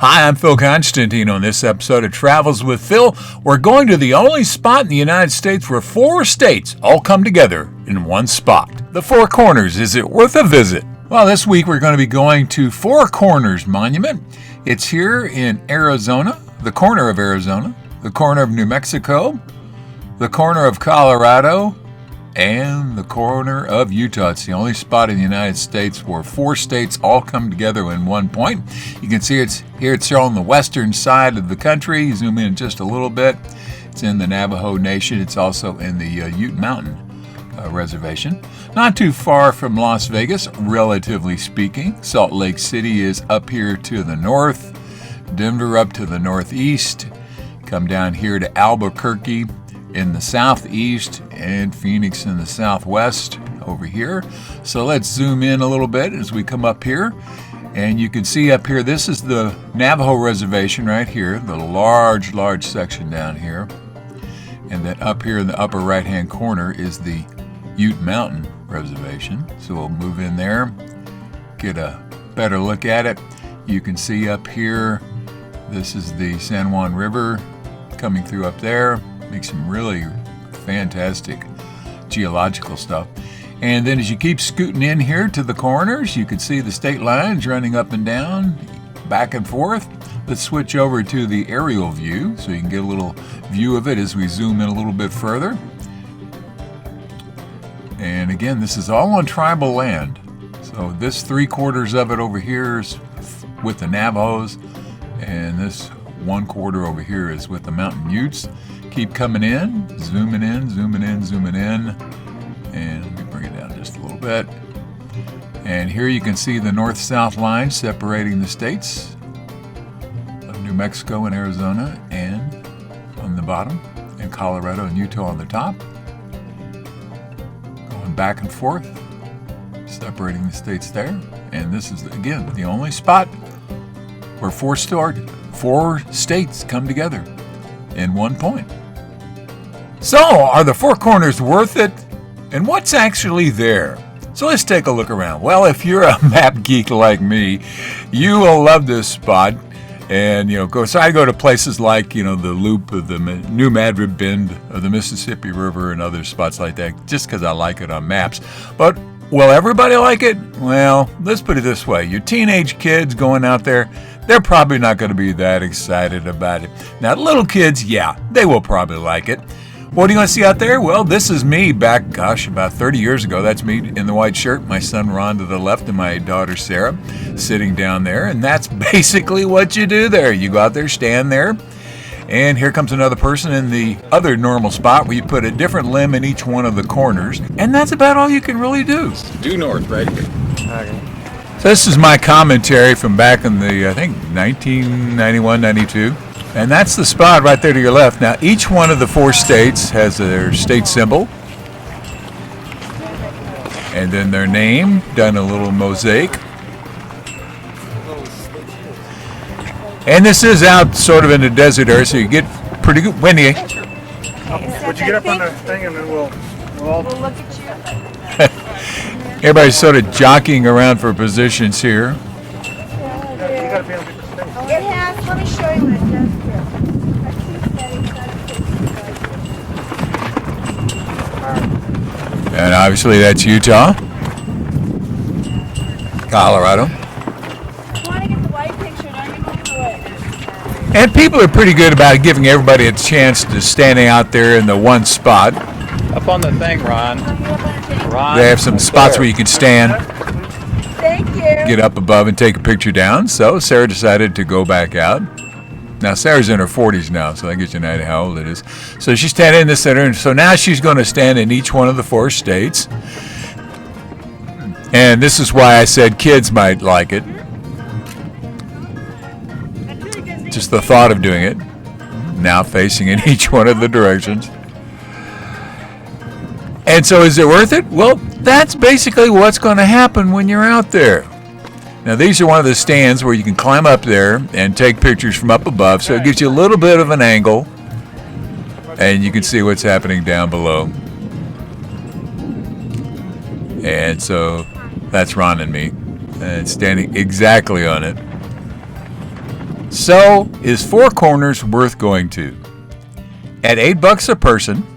Hi, I'm Phil Constantine. On this episode of Travels with Phil, we're going to the only spot in the United States where 4 states all come together in one spot. The Four Corners. Is it worth a visit? Well, this week we're going to be going to Four Corners Monument. It's here in Arizona, the corner of Arizona, the corner of New Mexico, the corner of Colorado, and the corner of Utah. It's the only spot in the United States where 4 states all come together in one point. You can see it's on the western side of the country. Zoom in just a little bit. It's in the Navajo Nation. It's also in the Ute Mountain Reservation. Not too far from Las Vegas, relatively speaking. Salt Lake City is up here to the north. Denver up to the northeast. Come down here to Albuquerque in the southeast, and Phoenix in the southwest over here. So let's zoom in a little bit as we come up here. And you can see up here, this is the Navajo Reservation right here, the large section down here. And then up here in the upper right-hand corner is the Ute Mountain Reservation. So we'll move in there, get a better look at it. You can see up here, this is the San Juan River coming through up there. Makes some really fantastic geological stuff. And then as you keep scooting in here to the corners, you can see the state lines running up and down, back and forth. Let's switch over to the aerial view so you can get a little view of it as we zoom in a little bit further. And again, this is all on tribal land. So this 3/4 of it over here is with the Navajos, and this 1/4 over here is with the Mountain Utes. Keep coming in, zooming in, zooming in, zooming in. And let me bring it down just a little bit. And here you can see the north-south line separating the states of New Mexico and Arizona, and on the bottom, and Colorado and Utah on the top. Going back and forth, separating the states there. And this is, again, the only spot where 4 states come together in one point. So, are the Four Corners worth it? And what's actually there? So let's take a look around. Well, if you're a map geek like me, you will love this spot. And, so I go to places like, the loop of the New Madrid Bend of the Mississippi River and other spots like that, just because I like it on maps. But will everybody like it? Well, let's put it this way. Your teenage kids going out there, they're probably not going to be that excited about it. Now, little kids, yeah, they will probably like it. What are you going to see out there? Well, this is me back, about 30 years ago. That's me in the white shirt, my son Ron to the left, and my daughter Sarah sitting down there. And that's basically what you do there. You go out there, stand there, and here comes another person in the other normal spot where you put a different limb in each one of the corners. And that's about all you can really do. Due north right here. Okay. So this is my commentary from back in the, I think, 1991, 92. And that's the spot right there to your left. Now, each one of the 4 states has their state symbol. And then their name, done a little mosaic. And this is out sort of in the desert area, so you get pretty good windy. Would you get up on the thing and then we'll all look at you? Everybody's sort of jockeying around for positions here. It has, let me show you what it does here. And obviously that's Utah, Colorado. You want to get the white picture, don't you move away. And people are pretty good about giving everybody a chance to standing out there in the one spot. Up on the thing, Ron. They have some spots where you can stand. Thank you. Get up above and take a picture down. So Sarah decided to go back out. Now Sarah's in her 40s now, so that gives you an idea how old it is. So she's standing in the center, and so now she's going to stand in each one of the 4 states. And this is why I said kids might like it. Just the thought of doing it. Now facing in each one of the directions. And so is it worth it? Well, that's basically what's going to happen when you're out there. Now, these are one of the stands where you can climb up there and take pictures from up above, so it gives you a little bit of an angle, and you can see what's happening down below. And so that's Ron and me, and standing exactly on it. So, is Four Corners worth going to? At $8 a person,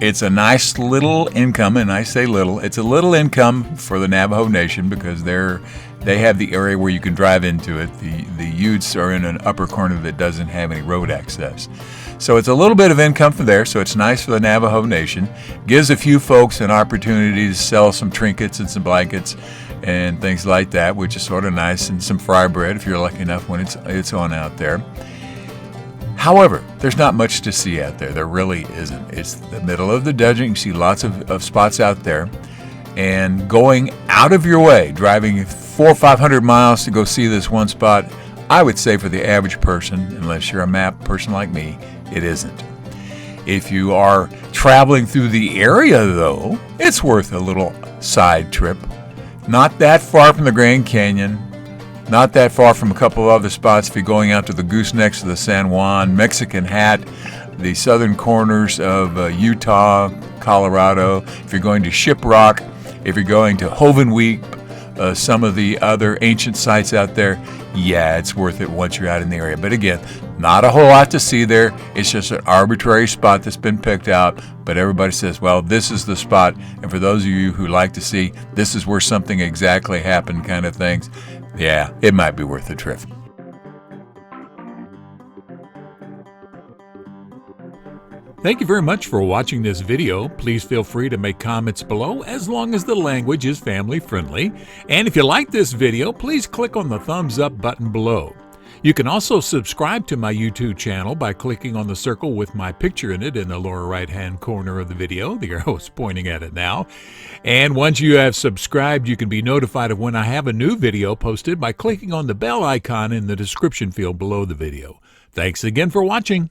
it's a nice little income, and I say little. It's a little income for the Navajo Nation because they have the area where you can drive into it. The Utes are in an upper corner that doesn't have any road access. So it's a little bit of income from there, so it's nice for the Navajo Nation. Gives a few folks an opportunity to sell some trinkets and some blankets and things like that, which is sort of nice, and some fry bread if you're lucky enough when it's on out there. However, there's not much to see out there. There really isn't. It's the middle of the desert. You can see lots of spots out there. And going out of your way, driving 400 or 500 miles to go see this one spot, I would say for the average person, unless you're a map person like me, it isn't. If you are traveling through the area, though, it's worth a little side trip. Not that far from the Grand Canyon, not that far from a couple of other spots. If you're going out to the Goosenecks of the San Juan, Mexican Hat, the southern corners of Utah, Colorado, if you're going to Shiprock, if you're going to Hovenweep, some of the other ancient sites out there, yeah, it's worth it once you're out in the area. But again, not a whole lot to see there. It's just an arbitrary spot that's been picked out, but everybody says, well, this is the spot. And for those of you who like to see, this is where something exactly happened kind of things, yeah, it might be worth a trip. Thank you very much for watching this video. Please feel free to make comments below as long as the language is family friendly. And if you like this video, please click on the thumbs up button below. You can also subscribe to my YouTube channel by clicking on the circle with my picture in it in the lower right hand corner of the video. The arrow is pointing at it now. And once you have subscribed, you can be notified of when I have a new video posted by clicking on the bell icon in the description field below the video. Thanks again for watching.